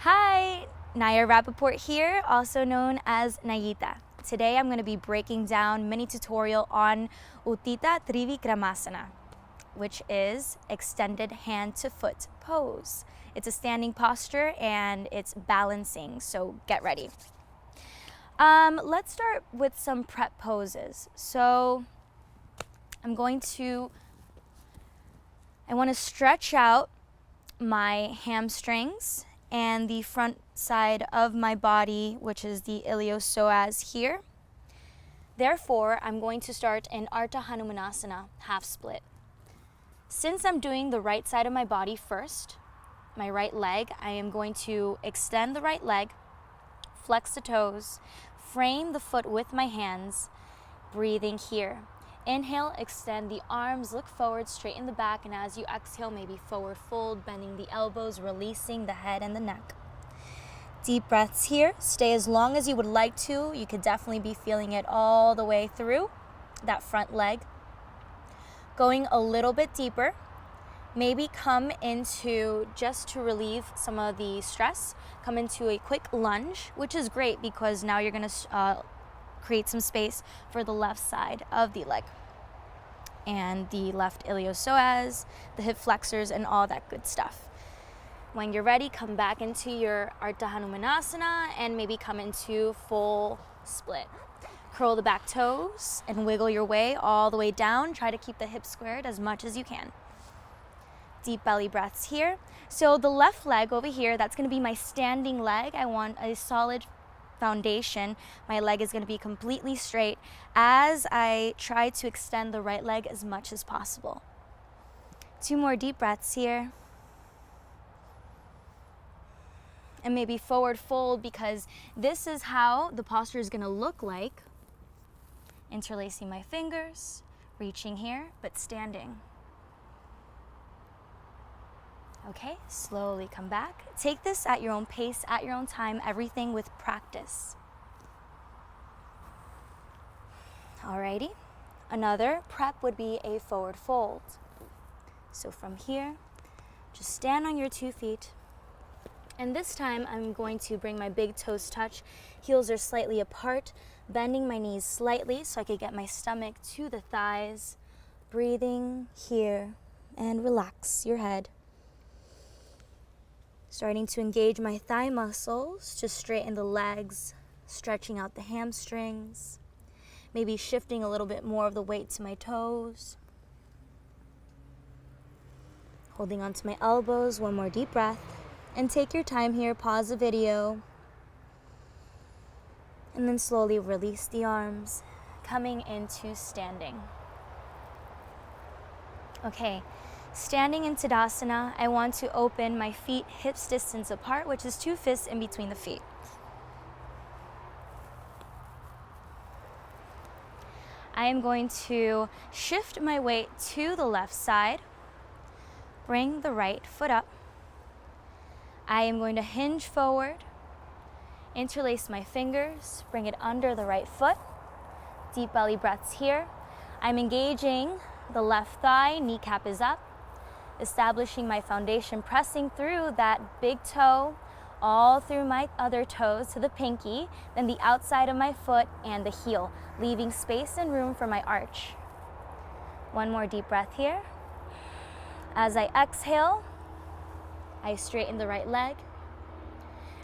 Hi, Naya Rappaport here, also known as Nayita. Today I'm going to be breaking down mini tutorial on Utthita Trivikramasana, which is extended hand to foot pose. It's a standing posture and it's balancing, so get ready. Let's start with some prep poses. So I want to stretch out my hamstrings and the front side of my body, which is the iliopsoas here. Therefore, I'm going to start in Hanumanasana, half split. Since I'm doing the right side of my body first, my right leg, I am going to extend the right leg, flex the toes, frame the foot with my hands, breathing here. Inhale, extend the arms, look forward, straighten the back, and as you exhale, maybe forward fold, bending the elbows, releasing the head and the neck. Deep breaths here. Stay as long as you would like to. You could definitely be feeling it all the way through that front leg. Going a little bit deeper. Maybe come into, just to relieve some of the stress, come into a quick lunge, which is great because now you're going to create some space for the left side of the leg and the left iliopsoas, the hip flexors, and all that good stuff. When you're ready, come back into your Hanumanasana and maybe come into full split. Curl the back toes and wiggle your way all the way down. Try to keep the hips squared as much as you can. Deep belly breaths here. So the left leg over here, that's going to be my standing leg. I want a solid foundation. My leg is going to be completely straight as I try to extend the right leg as much as possible. 2 more deep breaths here. And maybe forward fold, because this is how the posture is going to look like. Interlacing my fingers, reaching here, but standing. Okay, slowly come back. Take this at your own pace, at your own time, everything with practice. Alrighty, another prep would be a forward fold. So from here, just stand on your 2 feet. And this time I'm going to bring my big toes touch. Heels are slightly apart, bending my knees slightly so I could get my stomach to the thighs. Breathing here and relax your head. Starting to engage my thigh muscles to straighten the legs, stretching out the hamstrings, maybe shifting a little bit more of the weight to my toes. Holding onto my elbows, 1 more deep breath. And take your time here, pause the video. And then slowly release the arms, coming into standing. Okay. Standing in Tadasana, I want to open my feet hips distance apart, which is 2 fists in between the feet. I am going to shift my weight to the left side, bring the right foot up. I am going to hinge forward, interlace my fingers, bring it under the right foot. Deep belly breaths here. I'm engaging the left thigh, kneecap is up. Establishing my foundation, pressing through that big toe, all through my other toes to the pinky, then the outside of my foot and the heel, leaving space and room for my arch. 1 more deep breath here. As I exhale, I straighten the right leg.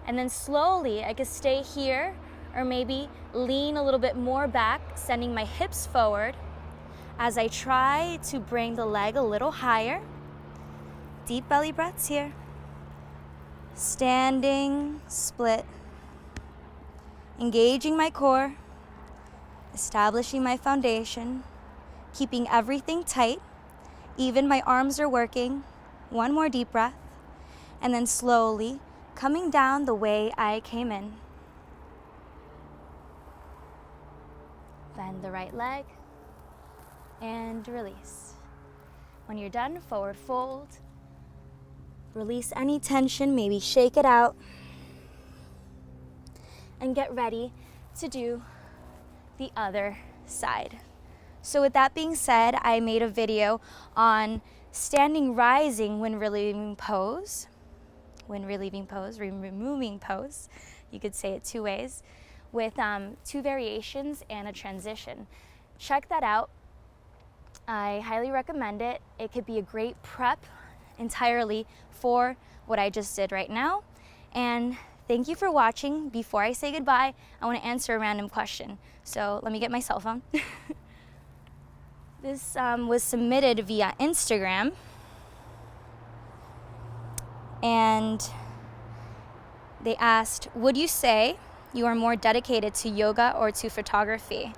And then slowly, I can stay here or maybe lean a little bit more back, sending my hips forward as I try to bring the leg a little higher. Deep belly breaths here. Standing, split. Engaging my core. Establishing my foundation. Keeping everything tight. Even my arms are working. 1 more deep breath. And then slowly coming down the way I came in. Bend the right leg. And release. When you're done, forward fold. Release any tension, maybe shake it out. And get ready to do the other side. So with that being said, I made a video on standing rising when relieving pose, when relieving pose, removing pose. You could say it two ways, with 2 variations and a transition. Check that out. I highly recommend it. It could be a great prep entirely for what I just did right now. And thank you for watching. Before I say goodbye, I want to answer a random question. So let me get my cell phone. This was submitted via Instagram. And they asked, would you say you are more dedicated to yoga or to photography?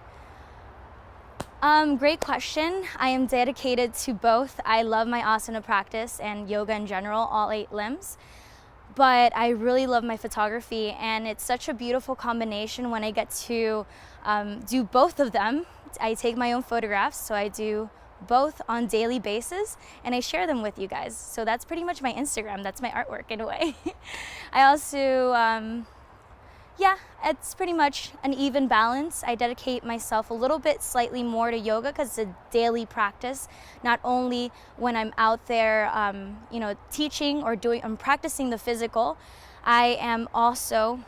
Great question. I am dedicated to both. I love my asana practice and yoga in general, all 8 limbs. But I really love my photography, and it's such a beautiful combination when I get to do both of them. I take my own photographs, so I do both on daily basis, and I share them with you guys. So that's pretty much my Instagram. That's my artwork in a way. I also, yeah, it's pretty much an even balance. I dedicate myself a little bit slightly more to yoga because it's a daily practice, not only when I'm out there, you know, teaching or I'm practicing the physical. I am also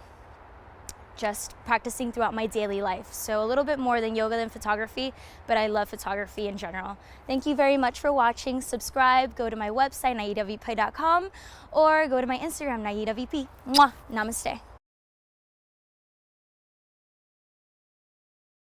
just practicing throughout my daily life. So a little bit more than yoga than photography, but I love photography in general. Thank you very much for watching. Subscribe, go to my website, naidavp.com, or go to my Instagram, naidavp. Mwah! Namaste.